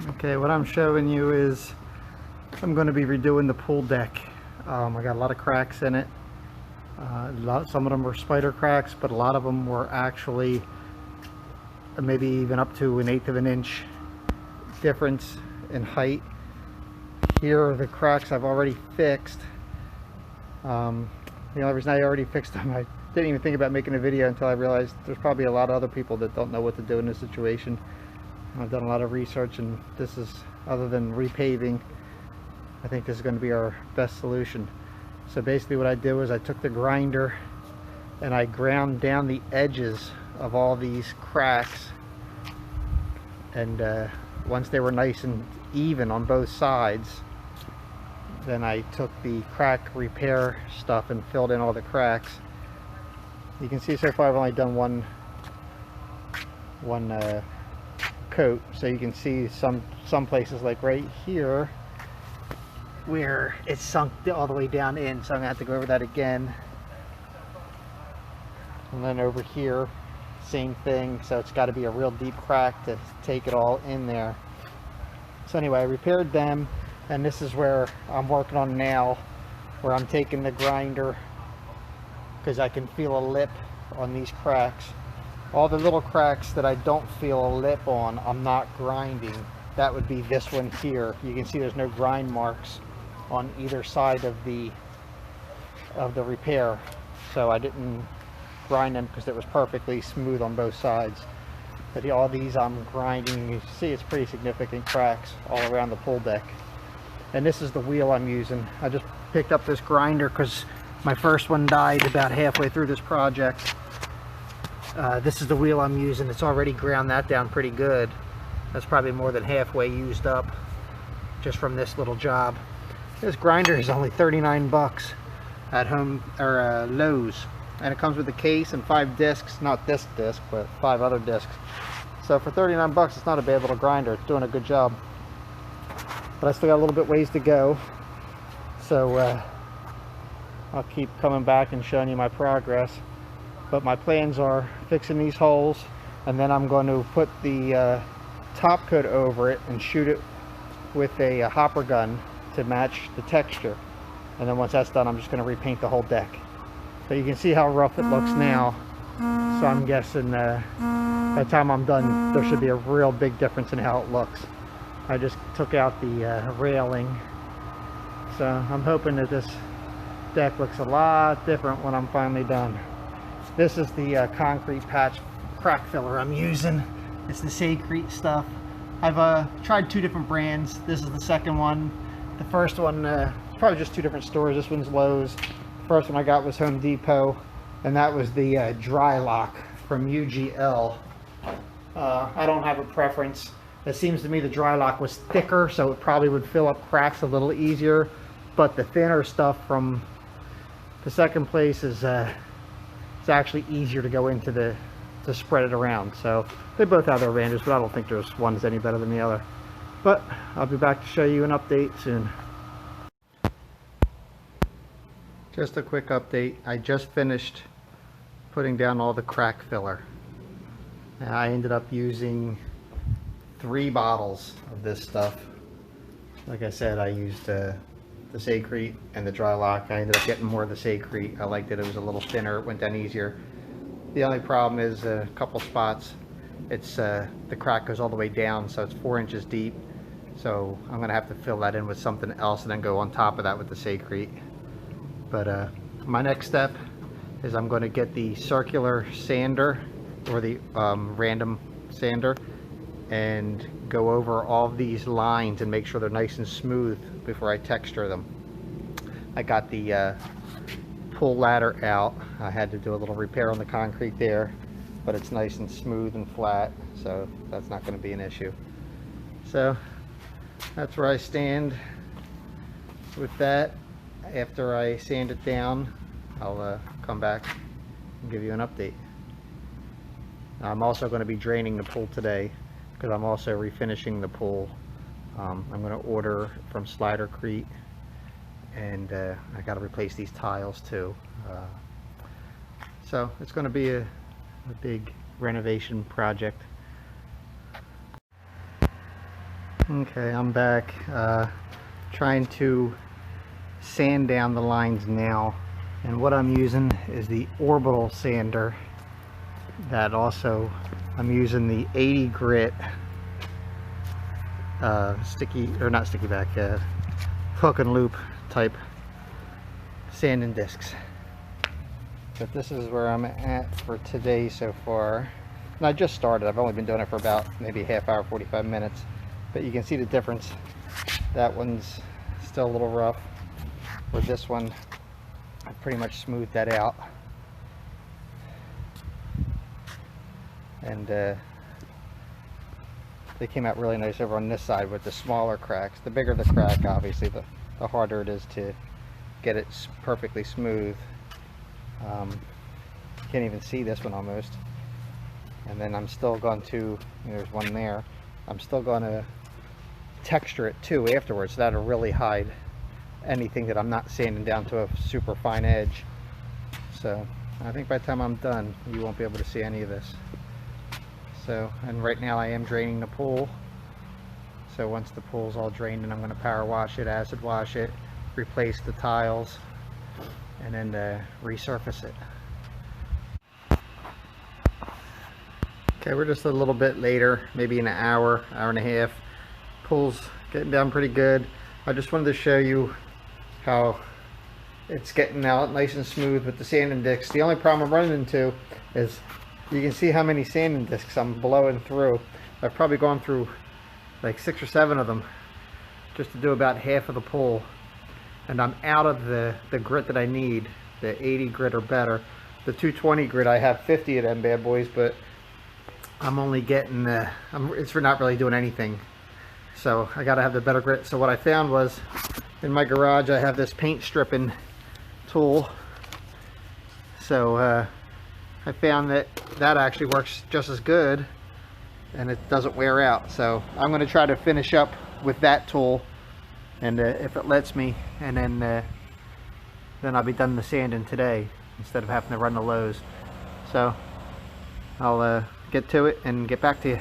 Okay, what I'm showing you is I'm going to be redoing the pool deck. I got a lot of cracks in it. Some of them were spider cracks, but a lot of them were actually maybe even up to 1/8 of an inch difference in height. Here are the cracks I've already fixed. The only reason I already fixed them, I didn't even think about making a video until I realized there's probably a lot of other people that don't know what to do in this situation. I've done a lot of research, and this is, other than repaving, I think this is going to be our best solution. So basically what I did was I took the grinder and I ground down the edges of all these cracks, and once they were nice and even on both sides, then I took the crack repair stuff and filled in all the cracks. You can see so far I've only done one coat, so you can see some places, like right here where it's sunk all the way down in, so I'm gonna have to go over that again. And then over here, same thing, so it's got to be a real deep crack to take it all in there. So anyway, I repaired them, and this is where I'm working on now, where I'm taking the grinder, because I can feel a lip on these cracks. All the little cracks that I don't feel a lip on, I'm not grinding. That would be this one here. You can see there's no grind marks on either side of the repair, so I didn't grind them because it was perfectly smooth on both sides. But all these I'm grinding. You see it's pretty significant cracks all around the pool deck. And this is the wheel I'm using. I just picked up this grinder because my first one died about halfway through this project. This is the wheel I'm using. It's already ground that down pretty good. That's probably more than halfway used up just from this little job. This grinder is only 39 bucks at home, or Lowe's, and it comes with a case and 5 discs, not this disc but 5 other discs. So for 39 bucks, it's not a bad little grinder. It's doing a good job, but I still got a little bit ways to go, so I'll keep coming back and showing you my progress. But my plans are fixing these holes, and then I'm going to put the top coat over it and shoot it with a hopper gun to match the texture. And then once that's done, I'm just going to repaint the whole deck. So you can see how rough it looks now. So I'm guessing by the time I'm done, there should be a real big difference in how it looks. I just took out the railing, so I'm hoping that this deck looks a lot different when I'm finally done. This is the concrete patch crack filler I'm using. It's the Saycrete stuff. I've tried 2 different brands. This is the second one. The first one, probably just 2 different stores. This one's Lowe's. The first one I got was Home Depot, and that was the dry lock from UGL. I don't have a preference. It seems to me the dry lock was thicker, so it probably would fill up cracks a little easier, but the thinner stuff from the second place is it's actually easier to go into to spread it around. So they both have their advantages, but I don't think there's one that's any better than the other. But I'll be back to show you an update soon. Just a quick update. I just finished putting down all the crack filler. And I ended up using 3 bottles of this stuff. Like I said, I used the Saycrete and the dry lock. I ended up getting more of the Saycrete. I liked it. It was a little thinner. It went down easier. The only problem is a couple spots. It's the crack goes all the way down, so it's 4 inches deep. So I'm gonna have to fill that in with something else and then go on top of that with the Saycrete. But my next step is I'm going to get the circular sander, or the random sander, and go over all these lines and make sure they're nice and smooth before I texture them. I got the pull ladder out. I had to do a little repair on the concrete there, but it's nice and smooth and flat, so that's not going to be an issue. So that's where I stand with that. After I sand it down, I'll come back and give you an update. I'm also going to be draining the pool today, because I'm also refinishing the pool. I'm going to order from Slidercrete, and I got to replace these tiles too. So it's going to be a big renovation project. Okay, I'm back trying to sand down the lines now, and what I'm using is the orbital sander. That also, I'm using the 80 grit sticky, or not sticky back, hook and loop type sanding discs. But this is where I'm at for today so far. And I just started. I've only been doing it for about maybe a half hour, 45 minutes. But you can see the difference. That one's still a little rough. With this one, I pretty much smoothed that out. And they came out really nice over on this side with the smaller cracks. The bigger the crack, obviously, the harder it is to get it perfectly smooth. Can't even see this one almost. And then I'm still going to, there's one there, I'm still going to texture it too afterwards. That'll really hide anything that I'm not sanding down to a super fine edge. So I think by the time I'm done, you won't be able to see any of this. So, and right now I am draining the pool. So once the pool's all drained, and I'm going to power wash it, acid wash it, replace the tiles, and then resurface it. Okay, we're just a little bit later, maybe an hour, hour and a half. Pool's getting down pretty good. I just wanted to show you how it's getting out nice and smooth with the sanding discs. The only problem I'm running into is you can see how many sanding discs I'm blowing through. I've probably gone through like 6 or 7 of them just to do about half of the pool. And I'm out of the grit that I need, the 80 grit or better. The 220 grit, I have 50 of them bad boys, but I'm only getting, it's for not really doing anything. So I gotta have the better grit. So what I found was, in my garage I have this paint stripping tool. So I found that actually works just as good, and it doesn't wear out. So I'm gonna try to finish up with that tool, and if it lets me, and then I'll be done the sanding today instead of having to run the Lowe's. So I'll get to it and get back to you.